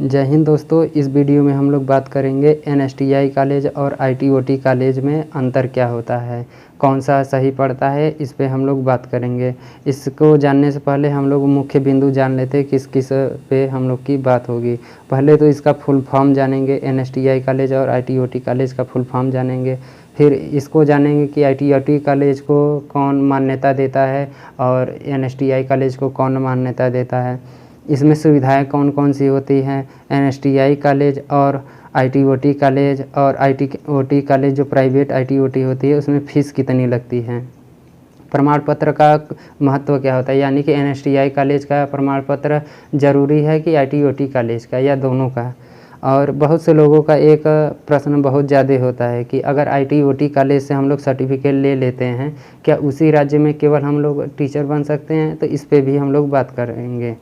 जय हिंद दोस्तों। इस वीडियो में हम लोग बात करेंगे एनएसटीआई कॉलेज और आईटीओटी कॉलेज में अंतर क्या होता है, कौन सा सही पड़ता है, इस पे हम लोग बात करेंगे। इसको जानने से पहले हम लोग मुख्य बिंदु जान लेते हैं किस किस पे हम लोग की बात होगी। पहले तो इसका फुल फॉर्म जानेंगे, एनएसटीआई कॉलेज और आईटीओटी कॉलेज का फुल फॉर्म जानेंगे। फिर इसको जानेंगे कि आईटीओटी कॉलेज को कौन मान्यता देता है और एनएसटीआई कॉलेज को कौन मान्यता देता है, इसमें सुविधाएं कौन कौन सी होती हैं। एनएसटीआई कॉलेज और आईटीओटी कॉलेज और आईटीओटी कॉलेज जो प्राइवेट आईटीओटी होती है उसमें फ़ीस कितनी लगती है, प्रमाण पत्र का महत्व क्या होता है, यानी कि एनएसटीआई कॉलेज का प्रमाण पत्र ज़रूरी है कि आईटीओटी कॉलेज का, या दोनों का। और बहुत से लोगों का एक प्रश्न बहुत ज़्यादा होता है कि अगर आईटीओटी कॉलेज से हम लोग सर्टिफिकेट ले लेते हैं, क्या उसी राज्य में केवल हम लोग टीचर बन सकते हैं। तो इस पे भी हम लोग बात करेंगे।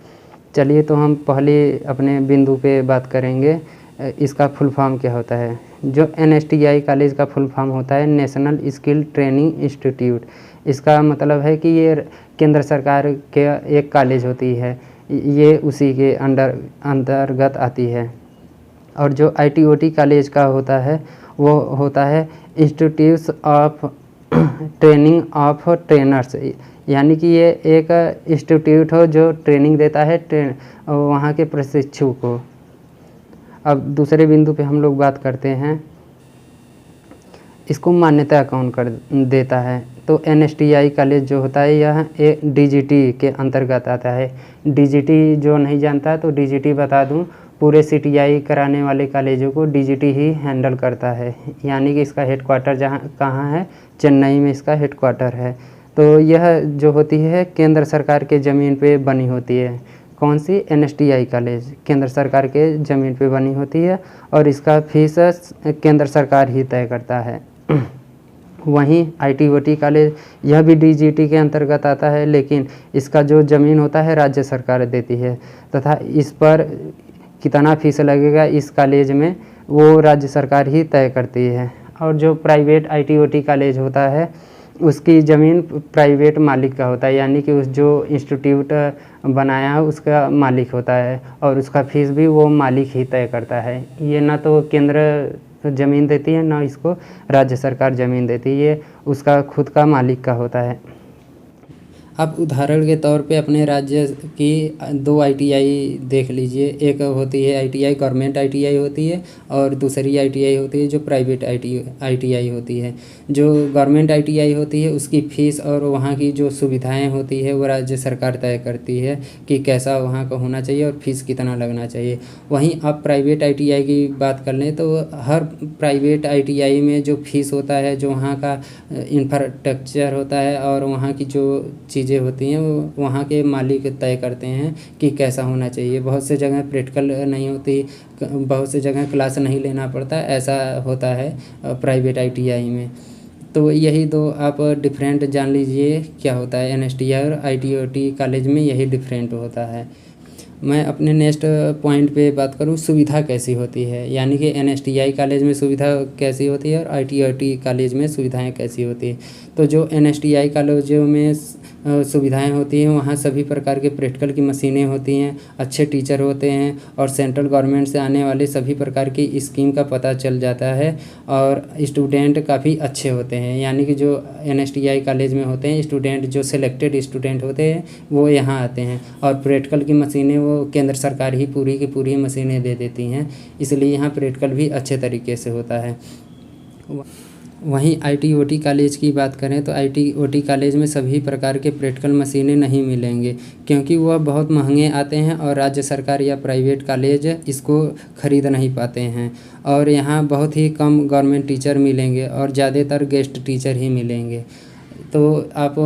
चलिए, तो हम पहले अपने बिंदु पे बात करेंगे, इसका फुल फॉर्म क्या होता है। जो एनएसटीआई कॉलेज का फुल फॉर्म होता है नेशनल स्किल ट्रेनिंग इंस्टीट्यूट। इसका मतलब है कि ये केंद्र सरकार के एक कॉलेज होती है, ये उसी के अंतर्गत आती है। और जो आईटीओटी कॉलेज का होता है वो होता है institutes of training of trainers, यानी कि ये एक इंस्टीट्यूट हो जो ट्रेनिंग देता है वहाँ के प्रशिक्षु को। अब दूसरे बिंदु पे हम लोग बात करते हैं, इसको मान्यता कौन कर देता है। तो एनएसटीआई कॉलेज जो होता है यह एक डीजीटी के अंतर्गत आता है। डीजीटी जो नहीं जानता तो डीजीटी बता दूं, पूरे सीटीआई कराने वाले कॉलेजों को डीजीटी ही हैंडल करता है, यानी कि इसका हेडक्वार्टर कहाँ है, चेन्नई में इसका हेडक्वार्टर है। तो यह जो होती है केंद्र सरकार के ज़मीन पे बनी होती है। कौन सी? एनएसटीआई कॉलेज केंद्र सरकार के ज़मीन पे बनी होती है और इसका फीस केंद्र सरकार ही तय करता है। वहीं आईटीओटी कॉलेज यह भी डीजीटी के अंतर्गत आता है, लेकिन इसका जो ज़मीन होता है राज्य सरकार देती है, तथा इस पर कितना फीस लगेगा इस कॉलेज में वो राज्य सरकार ही तय करती है। और जो प्राइवेट आईटीओटी कॉलेज होता है उसकी ज़मीन प्राइवेट मालिक का होता है, यानी कि उस जो इंस्टीट्यूट बनाया है उसका मालिक होता है और उसका फीस भी वो मालिक ही तय करता है। ये ना तो केंद्र ज़मीन देती है ना इसको राज्य सरकार ज़मीन देती है, ये उसका खुद का मालिक का होता है। अब उदाहरण के तौर पे अपने राज्य की दो आईटीआई देख लीजिए। एक होती है आईटीआई गवर्नमेंट आईटीआई होती है और दूसरी आईटीआई होती है जो प्राइवेट आईटीआई होती है। जो गवर्नमेंट आईटीआई होती है उसकी फ़ीस और वहाँ की जो सुविधाएं होती है वो राज्य सरकार तय करती है कि कैसा वहाँ का होना चाहिए और फीस कितना लगना चाहिए। वहीं आप प्राइवेट आईटीआई की बात कर लें तो हर प्राइवेट आईटीआई में जो फीस होता है, जो वहाँ का इंफ्रास्ट्रक्चर होता है और वहाँ की जो चीज़ें होती हैं वो वहाँ के मालिक तय करते हैं कि कैसा होना चाहिए। बहुत से जगह प्रैक्टिकल नहीं होती, बहुत से जगह क्लास नहीं लेना पड़ता, ऐसा होता है प्राइवेट आईटीआई में। तो यही दो आप डिफरेंट जान लीजिए क्या होता है एनएसटीआई और आईटीओटी कॉलेज में, यही डिफरेंट होता है। मैं अपने नेक्स्ट पॉइंट पे बात करूँ, सुविधा कैसी होती है, यानी कि एनएसटीआई कॉलेज में सुविधा कैसी होती है और आईटीओटी कॉलेज में सुविधाएं कैसी होती है। तो जो एनएसटीआई कॉलेजों में सुविधाएं होती हैं वहाँ सभी प्रकार के प्रैक्टिकल की मशीनें होती हैं, अच्छे टीचर होते हैं और सेंट्रल गवर्नमेंट से आने वाले सभी प्रकार की स्कीम का पता चल जाता है और स्टूडेंट काफ़ी अच्छे होते हैं। यानी कि जो एनएसटीआई कॉलेज में होते हैं स्टूडेंट, जो सिलेक्टेड स्टूडेंट होते हैं वो यहाँ आते हैं और प्रैक्टिकल की मशीनें वो केंद्र सरकार ही पूरी की पूरी मशीनें दे देती हैं, इसलिए यहाँ प्रैक्टिकल भी अच्छे तरीके से होता है। वहीं आईटीओटी कॉलेज की बात करें तो आईटीओटी कॉलेज में सभी प्रकार के प्रैक्टिकल मशीनें नहीं मिलेंगे, क्योंकि वह बहुत महंगे आते हैं और राज्य सरकार या प्राइवेट कॉलेज इसको खरीद नहीं पाते हैं। और यहाँ बहुत ही कम गवर्नमेंट टीचर मिलेंगे और ज़्यादातर गेस्ट टीचर ही मिलेंगे। तो आप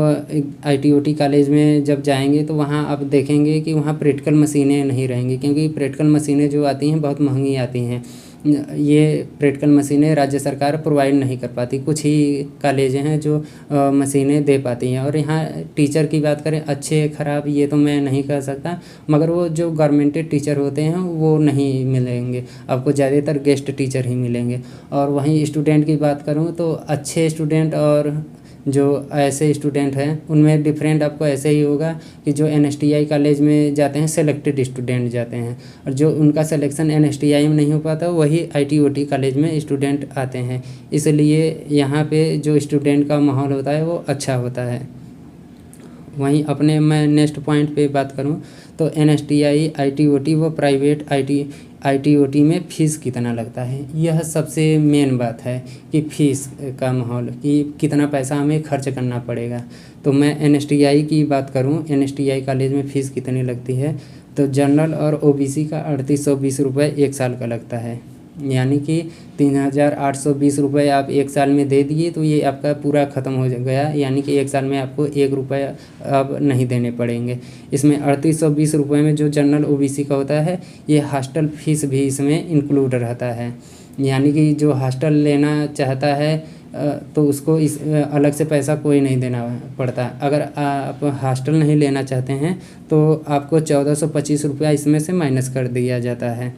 आईटीओटी कॉलेज में जब जाएंगे तो वहाँ आप देखेंगे कि वहाँ प्रैक्टिकल मशीनें नहीं रहेंगी, क्योंकि प्रैक्टिकल मशीनें जो आती हैं बहुत महंगी आती हैं। ये प्रैक्टिकल मशीनें राज्य सरकार प्रोवाइड नहीं कर पाती, कुछ ही कॉलेजें हैं जो मशीनें दे पाती हैं। और यहाँ टीचर की बात करें, अच्छे ख़राब ये तो मैं नहीं कह सकता, मगर वो जो गवर्नमेंटेड टीचर होते हैं वो नहीं मिलेंगे आपको, ज़्यादातर गेस्ट टीचर ही मिलेंगे। और वहीं स्टूडेंट की बात करूँ तो अच्छे स्टूडेंट और जो ऐसे स्टूडेंट हैं उनमें डिफरेंट आपको ऐसे ही होगा कि जो NSTI कॉलेज में जाते हैं सेलेक्टेड स्टूडेंट जाते हैं, और जो उनका सिलेक्शन NSTI में नहीं हो पाता वही IT/OT कॉलेज में स्टूडेंट आते हैं। इसलिए यहाँ पे जो स्टूडेंट का माहौल होता है वो अच्छा होता है। वहीं अपने मैं नेक्स्ट पॉइंट पे बात करूँ तो NSTI IT/OT व प्राइवेट IT/OT में फ़ीस कितना लगता है, यह सबसे मेन बात है कि फ़ीस का माहौल कि कितना पैसा हमें खर्च करना पड़ेगा। तो मैं NSTI की बात करूँ, NSTI कॉलेज में फ़ीस कितनी लगती है, तो जनरल और OBC का 3820 रुपये एक साल का लगता है, यानी कि 3820 रुपये आप एक साल में दे दिए तो ये आपका पूरा ख़त्म हो गया, यानी कि एक साल में आपको 1 रुपये अब नहीं देने पड़ेंगे। इसमें 3820 रुपये में जो जनरल OBC का होता है ये हॉस्टल फीस भी इसमें इंक्लूड रहता है, यानी कि जो हॉस्टल लेना चाहता है तो उसको इस अलग से पैसा कोई नहीं देना पड़ता। अगर आप हॉस्टल नहीं लेना चाहते हैं तो आपको 1425 रुपया इसमें से माइनस कर दिया जाता है।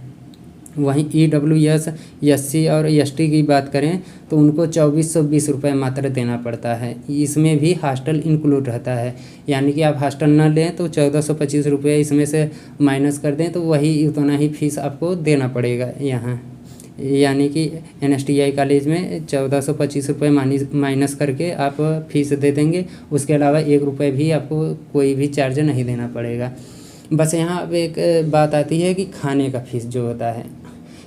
वहीं EWS SC और ST की बात करें तो उनको 2420 रुपये मात्र देना पड़ता है, इसमें भी हॉस्टल इंक्लूड रहता है, यानी कि आप हॉस्टल ना लें तो 1425 रुपये इसमें से माइनस कर दें तो वही उतना ही फ़ीस आपको देना पड़ेगा यहाँ, यानी कि NSTI कॉलेज में 1425 रुपये माइनस करके आप फ़ीस दे देंगे, उसके अलावा 1 रुपये भी आपको कोई भी चार्ज नहीं देना पड़ेगा। बस यहाँ अब एक बात आती है कि खाने का फ़ीस जो होता है,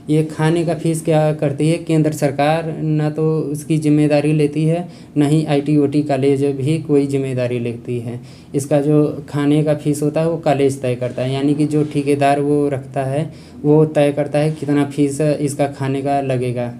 ये खाने का फ़ीस क्या करती है केंद्र सरकार, ना तो उसकी जिम्मेदारी लेती है ना ही IT/OT कॉलेज भी कोई जिम्मेदारी लेती है। इसका जो खाने का फ़ीस होता है वो कॉलेज तय करता है, यानी कि जो ठेकेदार वो रखता है वो तय करता है कितना फ़ीस इसका खाने का लगेगा।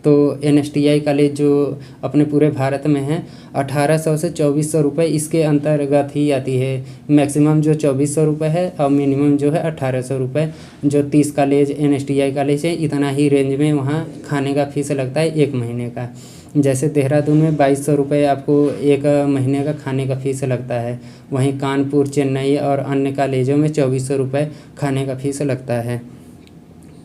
तो NSTI कॉलेज जो अपने पूरे भारत में है 1800 से 2400 रुपये इसके अंतर्गत ही आती है। मैक्सिमम जो 2400 रुपये है और मिनिमम जो है 1800 रुपये। जो 30 कॉलेज NSTI कॉलेज है इतना ही रेंज में वहाँ खाने का फ़ीस लगता है 1 महीने का। जैसे देहरादून में 2200 रुपये आपको 1 महीने का खाने का फ़ीस लगता है, वहीं कानपुर, चेन्नई और अन्य कॉलेजों में 2400 रुपये खाने का फ़ीस लगता है।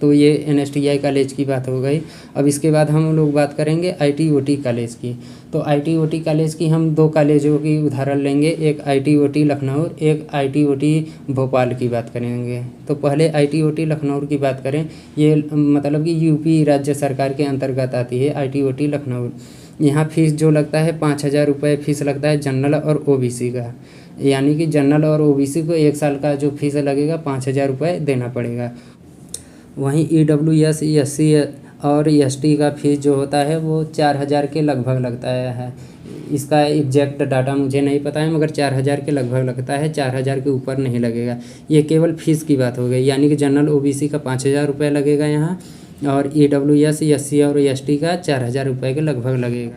तो ये NSTI कॉलेज की बात हो गई। अब इसके बाद हम लोग बात करेंगे IT/OT कॉलेज की। तो IT/OT कॉलेज की हम 2 कॉलेजों की उदाहरण लेंगे, एक IT/OT लखनऊ, एक IT/OT भोपाल की बात करेंगे। तो पहले IT/OT लखनऊ की बात करें, ये मतलब कि UP राज्य सरकार के अंतर्गत आती है IT/OT लखनऊ। यहाँ फ़ीस जो लगता है 5000 रुपये फ़ीस लगता है जनरल और OBC का, यानी कि जनरल और OBC को 1 साल का जो फ़ीस लगेगा 5000 रुपये देना पड़ेगा। वहीं EWS SC और ST का फ़ीस जो होता है वो 4000 के लगभग लगता है। इसका एग्जैक्ट डाटा मुझे नहीं पता है, मगर 4000 के लगभग लगता है, 4000 के ऊपर नहीं लगेगा। ये केवल फ़ीस की बात हो गई, यानी कि जनरल OBC का 5000 रुपये लगेगा यहाँ, और EWS SC और ST का 4000 रुपये के लगभग लगेगा।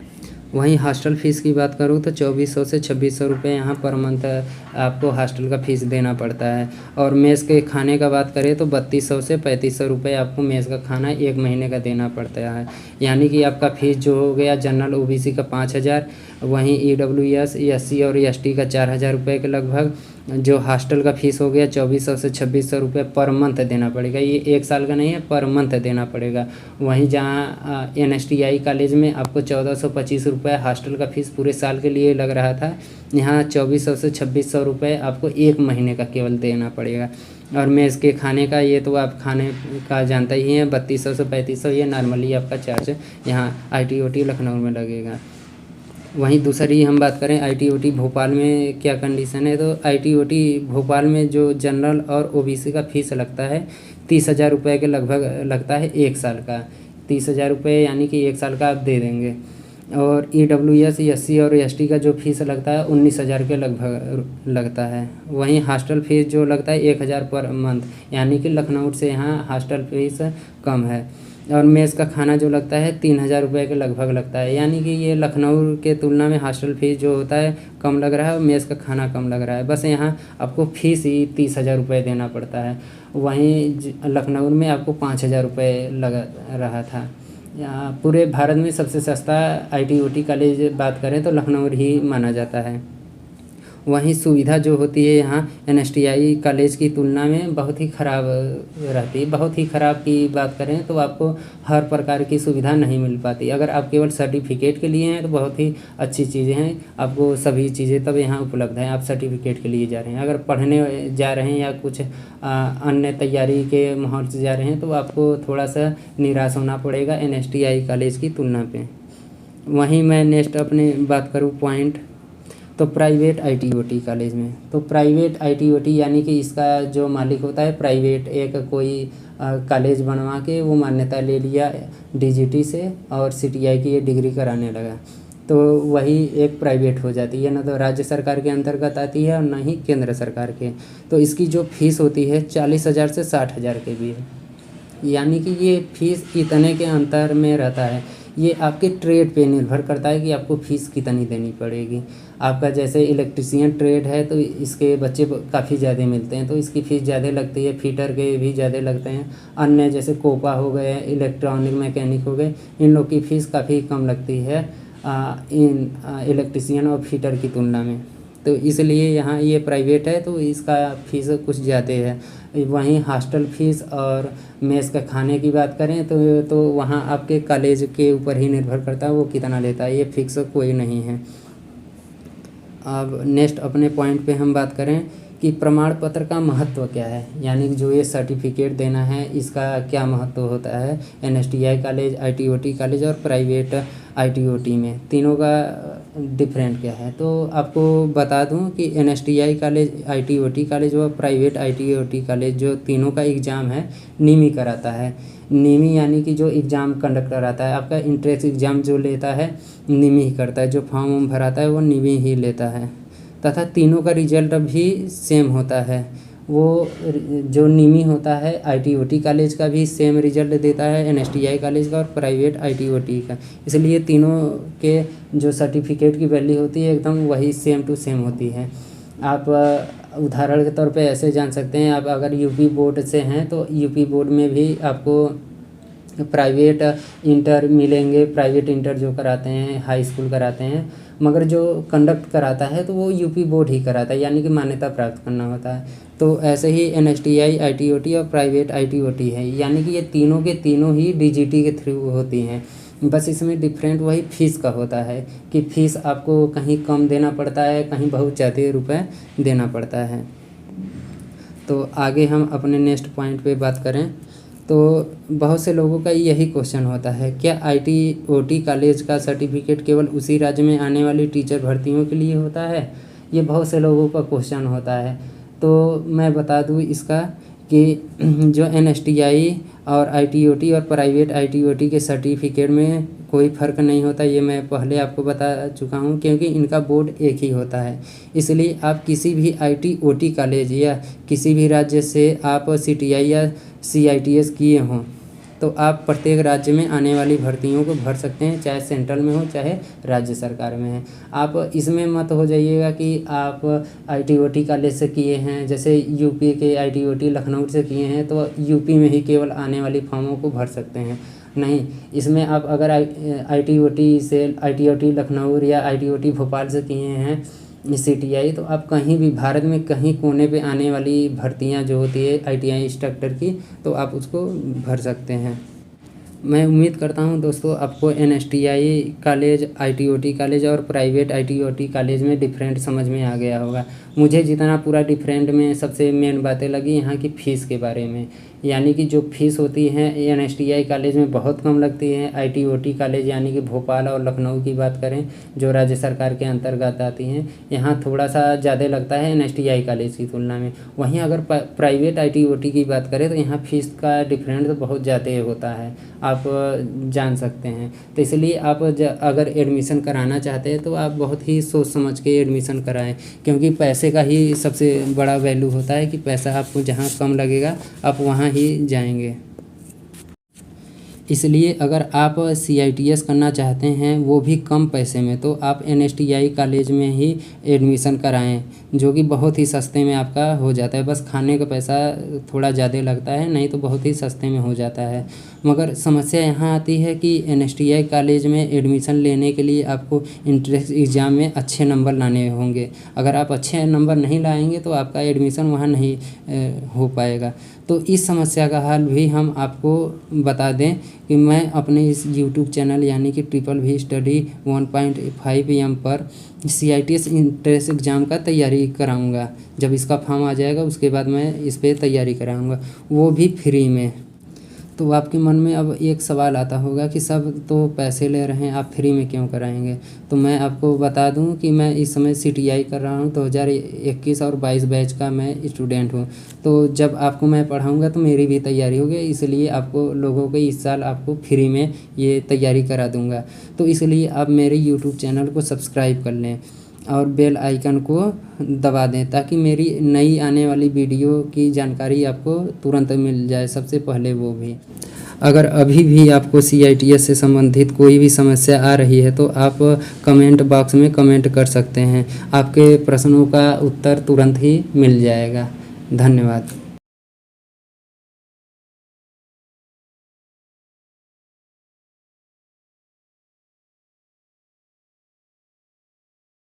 वहीं हॉस्टल फ़ीस की बात करूँ तो 2400 से 2600 रुपये यहाँ पर मंथ आपको हॉस्टल का फ़ीस देना पड़ता है। और मेस के खाने का बात करें तो 3200 से 3500 रुपये आपको मेस का खाना 1 महीने का देना पड़ता है, यानी कि आपका फ़ीस जो हो गया जनरल OBC का 5000, वहीं EWS SC और ST का 4000 रुपये के लगभग। जो हॉस्टल का फ़ीस हो गया 2400 से 2600 रुपये पर मंथ देना पड़ेगा, ये 1 साल का नहीं है, पर मंथ देना पड़ेगा। वहीं जहाँ NSTI कॉलेज में आपको 1425 रुपये हॉस्टल का फ़ीस पूरे साल के लिए लग रहा था, यहाँ 2400 से 2600 रुपये आपको 1 महीने का केवल देना पड़ेगा। और मेस के खाने का ये तो आप खाने का जानते ही हैं, 3200 से 3500 ये नॉर्मली आपका चार्ज यहाँ IT/OT लखनऊ में लगेगा। वहीं दूसरी हम बात करें IT/OT भोपाल में क्या कंडीशन है, तो IT/OT भोपाल में जो जनरल और OBC का फ़ीस लगता है 30,000 रुपये के लगभग लगता है 1 साल का। 30,000 रुपये यानी कि 1 साल का आप दे देंगे। और EWS SC और ST का जो फ़ीस लगता है 19,000 के लगभग लगता है। वहीं हॉस्टल फ़ीस जो लगता है 1000 पर मंथ, यानी कि लखनऊ से यहाँ हॉस्टल फ़ीस कम है। और मेस का खाना जो लगता है 3000 रुपये के लगभग लगता है, यानी कि ये लखनऊ के तुलना में हॉस्टल फ़ीस जो होता है कम लग रहा है और मेस का खाना कम लग रहा है। बस यहाँ आपको फ़ीस ही 30,000 रुपये देना पड़ता है। वहीं लखनऊ में आपको 5000 रुपये लग रहा था। यहाँ पूरे भारत में सबसे सस्ता IT/OT कॉलेज बात करें तो लखनऊ ही माना जाता है। वहीं सुविधा जो होती है यहाँ NSTI कॉलेज की तुलना में बहुत ही ख़राब रहती है। बहुत ही ख़राब की बात करें तो आपको हर प्रकार की सुविधा नहीं मिल पाती। अगर आप केवल सर्टिफिकेट के लिए हैं तो बहुत ही अच्छी चीज़ें हैं, आपको सभी चीज़ें तब यहाँ उपलब्ध हैं। आप सर्टिफिकेट के लिए जा रहे हैं, अगर पढ़ने जा रहे हैं या कुछ अन्य तैयारी के माहौल से जा रहे हैं तो आपको थोड़ा सा निराश होना पड़ेगा NSTI कॉलेज की तुलना पे। वहीं मैं नेक्स्ट अपनी बात करूँ पॉइंट, तो प्राइवेट ITOT कॉलेज में, तो प्राइवेट ITOT यानी कि इसका जो मालिक होता है प्राइवेट एक कोई कॉलेज बनवा के वो मान्यता ले लिया DGT से और CTI की ये डिग्री कराने लगा, तो वही एक प्राइवेट हो जाती है, ना तो राज्य सरकार के अंतर्गत आती है और ना ही केंद्र सरकार के। तो इसकी जो फीस होती है 40,000 से 60,000 के भी है, यानी कि ये फीस इतने के अंतर में रहता है। ये आपके ट्रेड पे निर्भर करता है कि आपको फ़ीस कितनी देनी पड़ेगी। आपका जैसे इलेक्ट्रीशियन ट्रेड है तो इसके बच्चे काफ़ी ज़्यादा मिलते हैं तो इसकी फ़ीस ज़्यादा लगती है, फिटर के भी ज़्यादा लगते हैं। अन्य जैसे कोपा हो गए, इलेक्ट्रॉनिक मैकेनिक हो गए, इन लोग की फ़ीस काफ़ी कम लगती है इन इलेक्ट्रीशियन और फिटर की तुलना में। तो इसलिए यहाँ ये प्राइवेट है तो इसका फ़ीस कुछ ज़्यादा है। वहीं हॉस्टल फ़ीस और मेस का खाने की बात करें तो वहाँ आपके कॉलेज के ऊपर ही निर्भर करता है वो कितना लेता है, ये फिक्स कोई नहीं है। अब नेक्स्ट अपने पॉइंट पे हम बात करें कि प्रमाण पत्र का महत्व क्या है, यानी कि जो ये सर्टिफिकेट देना है इसका क्या महत्व होता है NSTI कॉलेज, ITOT कॉलेज और प्राइवेट ITOT में, तीनों का डिफरेंट क्या है। तो आपको बता दूं कि NSTI कॉलेज, ITOT कॉलेज और प्राइवेट ITOT कॉलेज जो तीनों का एग्ज़ाम है निमी कराता है। निमी यानी कि जो एग्ज़ाम कंडक्ट कराता है, आपका इंट्रेंस एग्ज़ाम जो लेता है निमी ही करता है, जो फॉर्म भराता है वो निमी ही लेता है, तथा तीनों का रिजल्ट भी सेम होता है। वो जो निमी होता है ITOT कॉलेज का भी सेम रिजल्ट देता है NSTI कॉलेज का और प्राइवेट ITOT का, इसलिए तीनों के जो सर्टिफिकेट की वैल्यू होती है एकदम वही सेम टू सेम होती है। आप उदाहरण के तौर पे ऐसे जान सकते हैं, आप अगर यूपी बोर्ड से हैं तो यूपी बोर्ड में भी आपको प्राइवेट इंटर मिलेंगे, प्राइवेट इंटर जो कराते हैं हाई स्कूल कराते हैं, मगर जो कंडक्ट कराता है तो वो यूपी बोर्ड ही कराता है, यानी कि मान्यता प्राप्त करना होता है। तो ऐसे ही NSTI ITOT और प्राइवेट ITOT है, यानी कि ये तीनों के तीनों ही DGT के थ्रू होती हैं, बस इसमें डिफरेंट वही फ़ीस का होता है कि फ़ीस आपको कहीं कम देना पड़ता है, कहीं बहुत ज़्यादा रुपए देना पड़ता है। तो आगे हम अपने नेक्स्ट पॉइंट पे बात करें तो बहुत से लोगों का यही क्वेश्चन होता है, क्या ITOT कॉलेज का सर्टिफिकेट केवल उसी राज्य में आने वाली टीचर भर्तियों के लिए होता है? ये बहुत से लोगों का क्वेश्चन होता है। तो मैं बता दूं इसका कि जो NSTI और ITOT और प्राइवेट ITOT के सर्टिफिकेट में कोई फ़र्क नहीं होता, ये मैं पहले आपको बता चुका हूँ, क्योंकि इनका बोर्ड एक ही होता है। इसलिए आप किसी भी ITOT कॉलेज या किसी भी राज्य से आप CTI या CITS किए हों तो आप प्रत्येक राज्य में आने वाली भर्तियों को भर सकते हैं, चाहे सेंट्रल में हो चाहे राज्य सरकार में है। आप इसमें मत हो जाइएगा कि आप ITOT कॉलेज से किए हैं, जैसे यूपी के ITOT लखनऊ से किए हैं तो यूपी में ही केवल आने वाली फॉर्मों को भर सकते हैं। नहीं, इसमें आप अगर ITOT लखनऊ या ITOT भोपाल से किए हैं CTI, तो आप कहीं भी भारत में कहीं कोने पे आने वाली भर्तियां जो होती है ITI इंस्ट्रक्टर की, तो आप उसको भर सकते हैं। मैं उम्मीद करता हूं दोस्तों आपको NSTI कॉलेज, ITOT कॉलेज और प्राइवेट ITOT कॉलेज में डिफरेंट समझ में आ गया होगा। मुझे जितना पूरा डिफरेंट में सबसे मेन बातें लगी यहाँ की फ़ीस के बारे में, यानी कि जो फीस होती है NSTI कॉलेज में बहुत कम लगती है। ITOT कॉलेज यानी कि भोपाल और लखनऊ की बात करें जो राज्य सरकार के अंतर्गत आती हैं, यहाँ थोड़ा सा ज़्यादा लगता है NSTI कॉलेज की तुलना में। वहीं अगर प्राइवेट ITOT की बात करें तो यहाँ फ़ीस का डिफरेंस तो बहुत ज़्यादा होता है, आप जान सकते हैं। तो इसलिए आप अगर एडमिशन कराना चाहते हैं तो आप बहुत ही सोच समझ के एडमिशन कराएं, क्योंकि पैसे का ही सबसे बड़ा वैल्यू होता है कि पैसा आपको जहाँ कम लगेगा आप वहाँ ही जाएंगे। इसलिए अगर आप CITS करना चाहते हैं वो भी कम पैसे में, तो आप NSTI कॉलेज में ही एडमिशन कराएं, जो कि बहुत ही सस्ते में आपका हो जाता है। बस खाने का पैसा थोड़ा ज़्यादा लगता है, नहीं तो बहुत ही सस्ते में हो जाता है। मगर समस्या यहाँ आती है कि NSTI कॉलेज में एडमिशन लेने के लिए आपको इंट्रेंस एग्ज़ाम में अच्छे नंबर लाने होंगे। अगर आप अच्छे नंबर नहीं लाएंगे तो आपका एडमिशन वहाँ नहीं हो पाएगा। तो इस समस्या का हल भी हम आपको बता दें कि मैं अपने इस YouTube चैनल यानी कि VVV स्टडी 1.5 AM पर CITS इंट्रेंस एग्ज़ाम का तैयारी कराऊंगा। जब इसका फॉर्म आ जाएगा उसके बाद मैं इस पर तैयारी कराऊंगा, वो भी फ्री में। तो आपके मन में अब एक सवाल आता होगा कि सब तो पैसे ले रहे हैं, आप फ्री में क्यों कराएंगे। तो मैं आपको बता दूं कि मैं इस समय CTI कर रहा हूं, 2021 और 22 बैच का मैं स्टूडेंट हूं। तो जब आपको मैं पढ़ाऊंगा तो मेरी भी तैयारी होगी, इसलिए आपको लोगों को इस साल आपको फ्री में ये तैयारी करा दूंगा। तो इसलिए आप मेरे YouTube चैनल को सब्सक्राइब कर लें और बेल आइकन को दबा दें, ताकि मेरी नई आने वाली वीडियो की जानकारी आपको तुरंत मिल जाए, सबसे पहले वो भी। अगर अभी भी आपको CITS से संबंधित कोई भी समस्या आ रही है तो आप कमेंट बॉक्स में कमेंट कर सकते हैं, आपके प्रश्नों का उत्तर तुरंत ही मिल जाएगा। धन्यवाद।